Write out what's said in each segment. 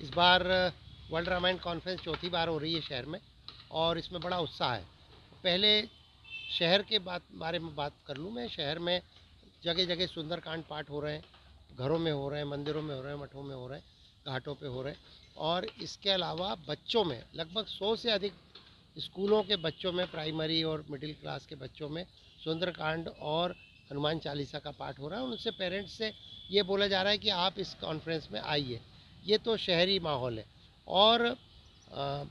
इस बार world Ramayan conference चौथी बार हो रही है शहर में और इसमें बड़ा उत्साह है। पहले शहर के बारे में बात कर लूँ मैं। शहर में जगह जगह सुंदरकांड पाठ हो रहे हैं, घरों में हो रहे हैं, मंदिरों में हो रहे हैं, मठों में हो रहे हैं, घाटों पे हो रहे हैं। और इसके अलावा बच्चों में लगभग 100 से अधिक स्कूलों के बच्चों में, प्राइमरी और मिडिल क्लास के बच्चों में सुंदरकांड और हनुमान चालीसा का पाठ हो रहा है। उनसे पेरेंट्स से ये बोला जा रहा है कि आप इस कॉन्फ्रेंस में आइए। ये तो शहरी माहौल है। और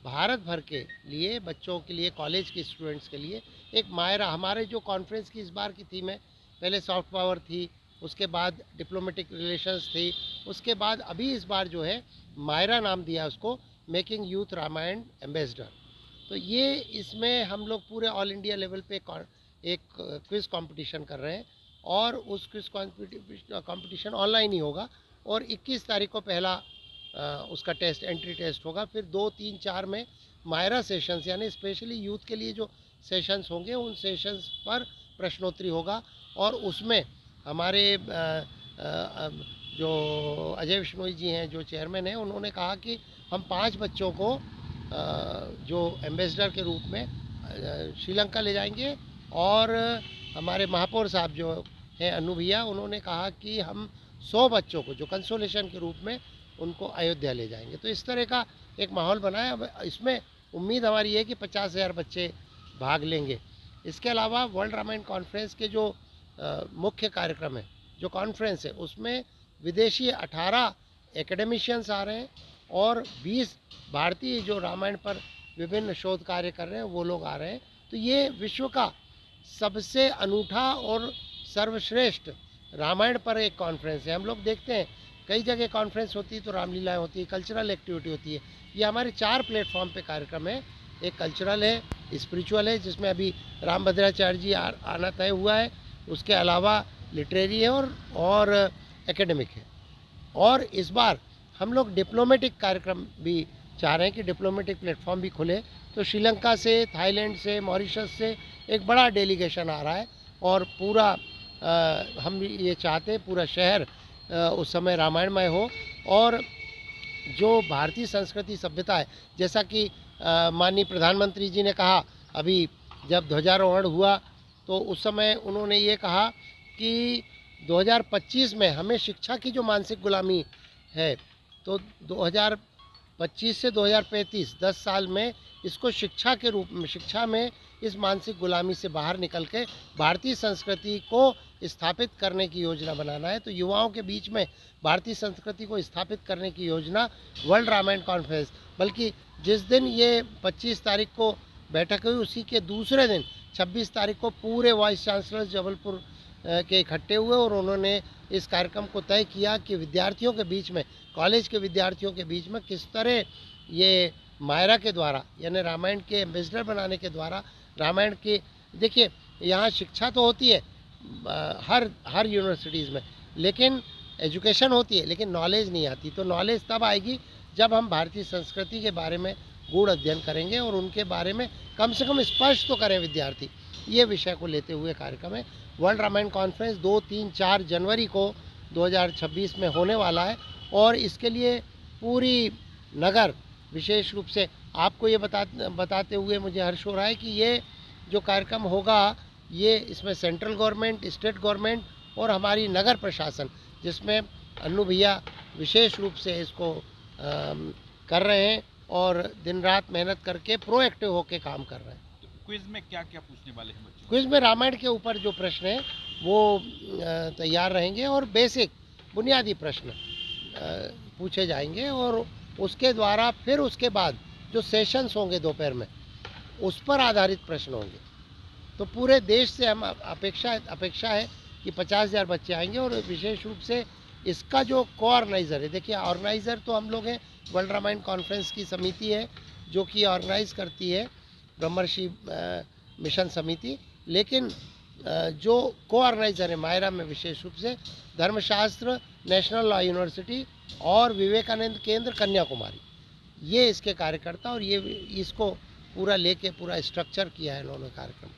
भारत भर के लिए, बच्चों के लिए, कॉलेज के स्टूडेंट्स के लिए एक मायरा, हमारे जो कॉन्फ्रेंस की इस बार की थीम है, पहले सॉफ्ट पावर थी, उसके बाद डिप्लोमेटिक रिलेशंस थी, उसके बाद अभी इस बार जो है मायरा नाम दिया उसको, मेकिंग यूथ रामायण एम्बेसडर। तो ये इसमें हम लोग पूरे ऑल इंडिया लेवल पे एक क्विज़ कंपटीशन कर रहे हैं और उस क्विज़ कंपटीशन ऑनलाइन ही होगा। और 21 तारीख को पहला उसका टेस्ट, एंट्री टेस्ट होगा। फिर 2, 3, 4 में मायरा सेशंस, यानी स्पेशली यूथ के लिए जो सेशंस होंगे, उन सेशंस पर प्रश्नोत्तरी होगा। और उसमें हमारे जो अजय विश्नोई जी हैं, जो चेयरमैन हैं, उन्होंने कहा कि हम 5 बच्चों को जो एम्बेसडर के रूप में श्रीलंका ले जाएंगे। और हमारे महापौर साहब जो हैं, अनु भैया, उन्होंने कहा कि हम 100 बच्चों को जो कंसोलेशन के रूप में उनको अयोध्या ले जाएंगे। तो इस तरह का एक माहौल बना है। अब इसमें उम्मीद हमारी है कि 50,000 बच्चे भाग लेंगे। इसके अलावा वर्ल्ड रामायण कॉन्फ्रेंस के जो मुख्य कार्यक्रम है, जो कॉन्फ्रेंस है, उसमें विदेशी 18 एकेडमिशियंस आ रहे हैं और 20 भारतीय जो रामायण पर विभिन्न शोध कार्य कर रहे हैं वो लोग आ रहे हैं। तो ये विश्व का सबसे अनूठा और सर्वश्रेष्ठ रामायण पर एक कॉन्फ्रेंस है। हम लोग देखते हैं कई जगह कॉन्फ्रेंस होती है तो रामलीलाएँ होती है, कल्चरल एक्टिविटी होती है। ये हमारे 4 प्लेटफॉर्म पे कार्यक्रम है। एक कल्चरल है, स्पिरिचुअल है, जिसमें अभी रामभद्राचार्य जी आना तय हुआ है। उसके अलावा लिटरेरी है और एकेडमिक है। और इस बार हम लोग डिप्लोमेटिक कार्यक्रम भी चाह रहे हैं कि डिप्लोमेटिक प्लेटफॉर्म भी खुले। तो श्रीलंका से, थाईलैंड से, मॉरिशस से एक बड़ा डेलीगेशन आ रहा है और पूरा हम ये चाहते हैं पूरा शहर उस समय रामायणमय हो। और जो भारतीय संस्कृति सभ्यता है, जैसा कि माननीय प्रधानमंत्री जी ने कहा, अभी जब ध्वजारोहण हुआ तो उस समय उन्होंने ये कहा कि 2025 में हमें शिक्षा की जो मानसिक गुलामी है, तो 2025 से 2035 10 साल में इसको शिक्षा के रूप में, शिक्षा में इस मानसिक गुलामी से बाहर निकल के भारतीय संस्कृति को स्थापित करने की योजना बनाना है। तो युवाओं के बीच में भारतीय संस्कृति को स्थापित करने की योजना वर्ल्ड रामायण कॉन्फ्रेंस, बल्कि जिस दिन ये 25 तारीख को बैठक हुई, उसी के दूसरे दिन 26 तारीख को पूरे वाइस चांसलर जबलपुर के इकट्ठे हुए और उन्होंने इस कार्यक्रम को तय किया कि विद्यार्थियों के बीच में, कॉलेज के विद्यार्थियों के बीच में किस तरह ये मायरा के द्वारा, यानी रामायण के एम्बेसडर बनाने के द्वारा रामायण की, देखिए यहाँ शिक्षा तो होती है हर यूनिवर्सिटीज़ में, लेकिन एजुकेशन होती है, लेकिन नॉलेज नहीं आती। तो नॉलेज तब आएगी जब हम भारतीय संस्कृति के बारे में गूढ़ अध्ययन करेंगे और उनके बारे में कम से कम स्पष्ट तो करें विद्यार्थी। ये विषय को लेते हुए कार्यक्रम है। वर्ल्ड रामायण कॉन्फ्रेंस 2, 3, 4 जनवरी को 2026 में होने वाला है। और इसके लिए पूरी नगर, विशेष रूप से आपको ये बताते हुए मुझे हर्ष हो रहा है कि ये जो कार्यक्रम होगा, ये इसमें सेंट्रल गवर्नमेंट, स्टेट गवर्नमेंट और हमारी नगर प्रशासन, जिसमें अन्नू भैया विशेष रूप से इसको कर रहे हैं और दिन रात मेहनत करके प्रोएक्टिव होकर काम कर रहे हैं। तो क्विज में क्या क्या पूछने वाले हैं बच्चों? क्विज में रामायण के ऊपर जो प्रश्न है वो तैयार रहेंगे और बेसिक बुनियादी प्रश्न पूछे जाएंगे और उसके द्वारा फिर उसके बाद जो सेशंस होंगे दोपहर में, उस पर आधारित प्रश्न होंगे। तो पूरे देश से हम अपेक्षा है कि 50,000 बच्चे आएंगे। और विशेष रूप से इसका जो को-ऑर्गेनाइज़र है, देखिए ऑर्गेनाइज़र तो हम लोग हैं, वर्ल्ड रामायण कॉन्फ्रेंस की समिति है जो कि ऑर्गेनाइज़ करती है, ब्रह्मर्षि मिशन समिति, लेकिन जो को-ऑर्गेनाइज़र है मायरा में विशेष रूप से धर्मशास्त्र नेशनल लॉ यूनिवर्सिटी और विवेकानंद केंद्र कन्याकुमारी, ये इसके कार्यकर्ता, और ये इसको पूरा लेके पूरा स्ट्रक्चर किया है इन्होंने कार्यक्रम।